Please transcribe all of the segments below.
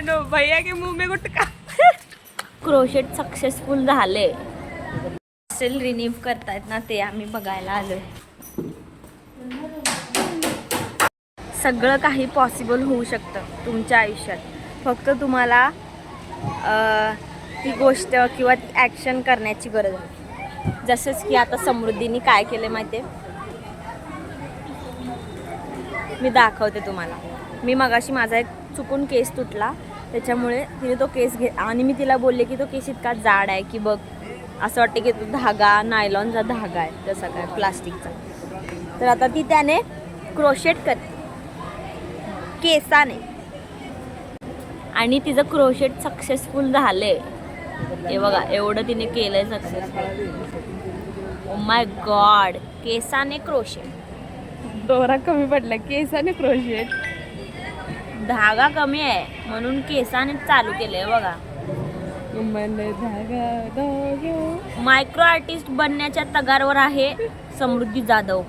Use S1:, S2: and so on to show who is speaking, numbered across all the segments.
S1: पहनो, भैया के मुंह में गुटखा।
S2: क्रोशेट सक्सेसफुल झाले. सेल रिन्यू करतायत ना ते आम्ही बघायला आलोय. सगळं काही पॉसिबल होऊ शकतं तुमच्या आयुष्यात. फक्त तुम्हाला ती गोष्ट किंवा ती ॲक्शन करण्याची गरज आहे. जसंच की आता समृद्धीने काय केलं माहिती आहे, मी दाखवते तुम्हाला. मी मगाशी माझा एक चुकून केस तुटला, त्याच्यामुळे तिने तो केस आणि मी तिला बोलले की तो केस इतका जाड आहे की बघ असं वाटतं की तो धागा नायलॉनचा धागा आहे, तसा काय प्लास्टिकचा. तर आता ती त्याने क्रोशेट करते केसाने आणि तिचं क्रोशेट सक्सेसफुल झालंय. हे बघा एवढं तिने केलंय सक्सेसफुल. ओ माय गॉड, केसाने क्रोशेट.
S1: दोरा कमी पडला, केसाने क्रोशेट.
S2: धागा कमी आहे म्हणून केसाने चालू केलंय बघा. मायक्रो आर्टिस्ट बनण्याच्या तगारवर आहे समृद्धी जाधव.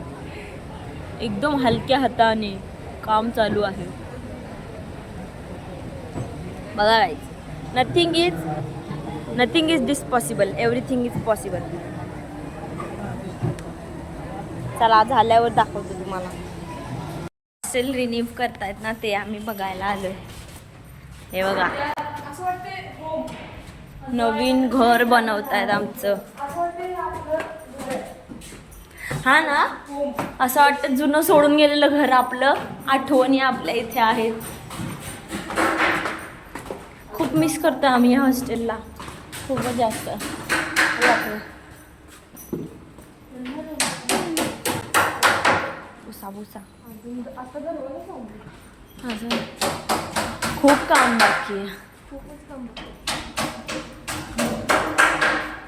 S2: एकदम हलक्या हाताने काम चालू आहे बघा guys. Nothing is disposable, everything is possible. चला झाल्यावर दाखवतो तुम्हाला. सेल रिन्यू करतायत ना ते आम्ही बघायला आलोय. हे बघा नवीन घर बनवतायत आमचं. हा ना, असं वाटतं जुनं सोडून गेलेलं घर आपलं, आठवणी आपल्या इथे आहेत. खूप मिस करतो आम्ही या हॉस्टेलला, खूपच जास्त. भुसा अजून खूप काम बाकी आहे.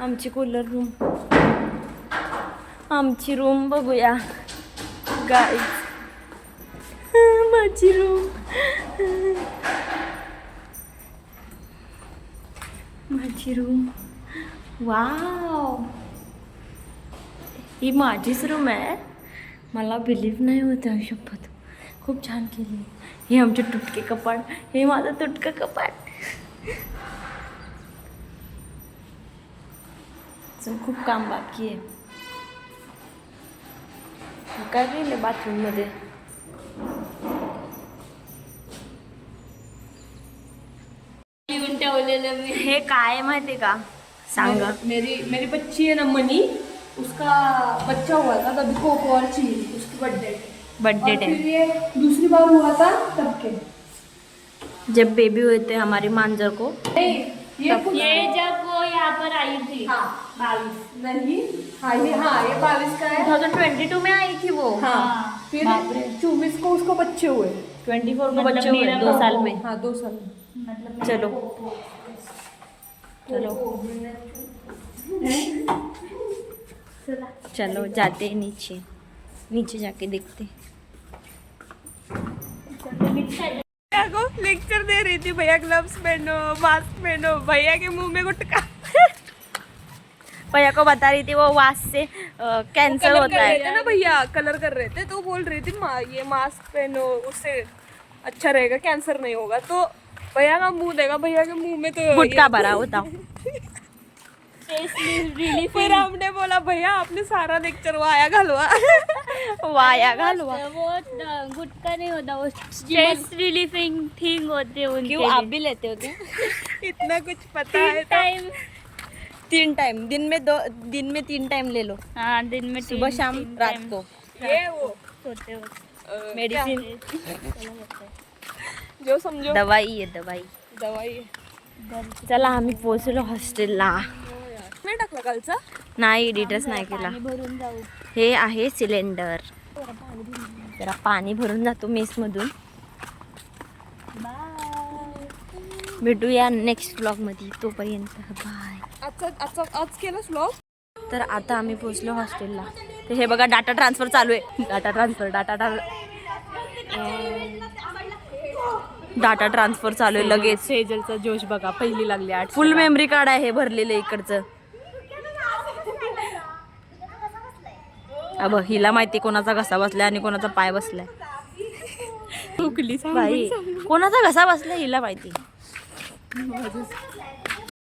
S2: आमची कूलर रूम, आमची रूम बघूया गाईज. माझी रूम, माझी रूम. वाव, ही माझीच रूम आहे. मला बिलीव्ह नाही होत आहे. शपथ खूप छान केली. हे आमचे तुटके कपाट, हे माझं तुटकं कपाट. खूप काम बाकी आहे. काय केलं बाथरूम मध्ये? ठेवलेलं मी. हे काय माहितीये का, सांगा.
S1: मेरी बच्ची है ना मनी, उसका बच्चा हुआ था तभी कोको और चीज, उसकी बर्थडे
S2: है.
S1: ये दूसरी बार हुआ था तब के,
S2: जब बेबी हुए थे हमारी मांजर को.
S1: ये
S2: जब वो यहाँ पर आई थी.
S1: हाँ 22 नहीं, हाँ ये 22 का है.
S2: 2022 में आई थी वो.
S1: हाँ फिर 24 को उसको बच्चे हुए,
S2: 24 को बच्चे हुए 2 साल में.
S1: हाँ 2 साल में.
S2: चलो चलो जाते नीचे, नीचे जाके देखते.
S1: लेक्चर दे रही थी, भैया ग्लव्स पहनो, मास्क पहनो, भैया के मुंह में गुटखा.
S2: भैया को बता रही थी वो वास से कैंसर होता है
S1: ना. भैया कलर कर रहे थे तो बोल रही थी ये मास्क पहनो, उससे अच्छा रहेगा, कैंसर नहीं होगा. तो भैया का मुंह देगा, भैया के मुंह में तो
S2: गुटखा भरा होता.
S1: फिर हमने बोला भैया आपने सारा लेक्चर वाया घालवा.
S2: वाया घालवा.
S3: वो गुटखा नहीं होता, वो स्ट्रेस रिलीफिंग थिंग होते हैं उनके.
S2: क्यों आप भी लेते हो क्या?
S1: इतना कुछ पता है तो.
S3: टाइम
S2: 3 टाइम दिन में 3 टाइम ले लो.
S3: हाँ, दिन में
S2: सुबह शाम रात को.
S1: ये वो
S3: सोते हो.
S2: मेडिसिन,
S1: जो समझो
S2: दवाई आहे दवाई.
S1: दवाई.
S2: चला आम्ही पोहोचलो हॉस्टेलला.
S1: नाही टाकला कालचा.
S2: नाही एडिटच नाही केला.
S3: भरून जाऊ.
S2: हे आहे सिलेंडर. जरा पाणी भरून जातो मेस मधून. भेटूया नेक्स्ट व्लॉग मध्ये, तोपर्यंत बाय.
S1: आज केलास व्लॉग.
S2: तर आता आम्ही पोहोचलो हॉस्टेलला. तर हे बघा डाटा ट्रान्सफर चालू आहे. डाटा ट्रान्सफर चालू आहे लगेच.
S1: सेजलचा जोश बघा, पहिली लागली 8.
S2: फुल मेमरी कार्ड आहे भरलेलं इकडचं. अब हिला माहिती कोणाचा घसा बसलाय आणि कोणाचा पाय बसलाय.
S1: चुकली
S2: बाई, कोणाचा घसा बसलाय हिला माहिती.
S1: माझं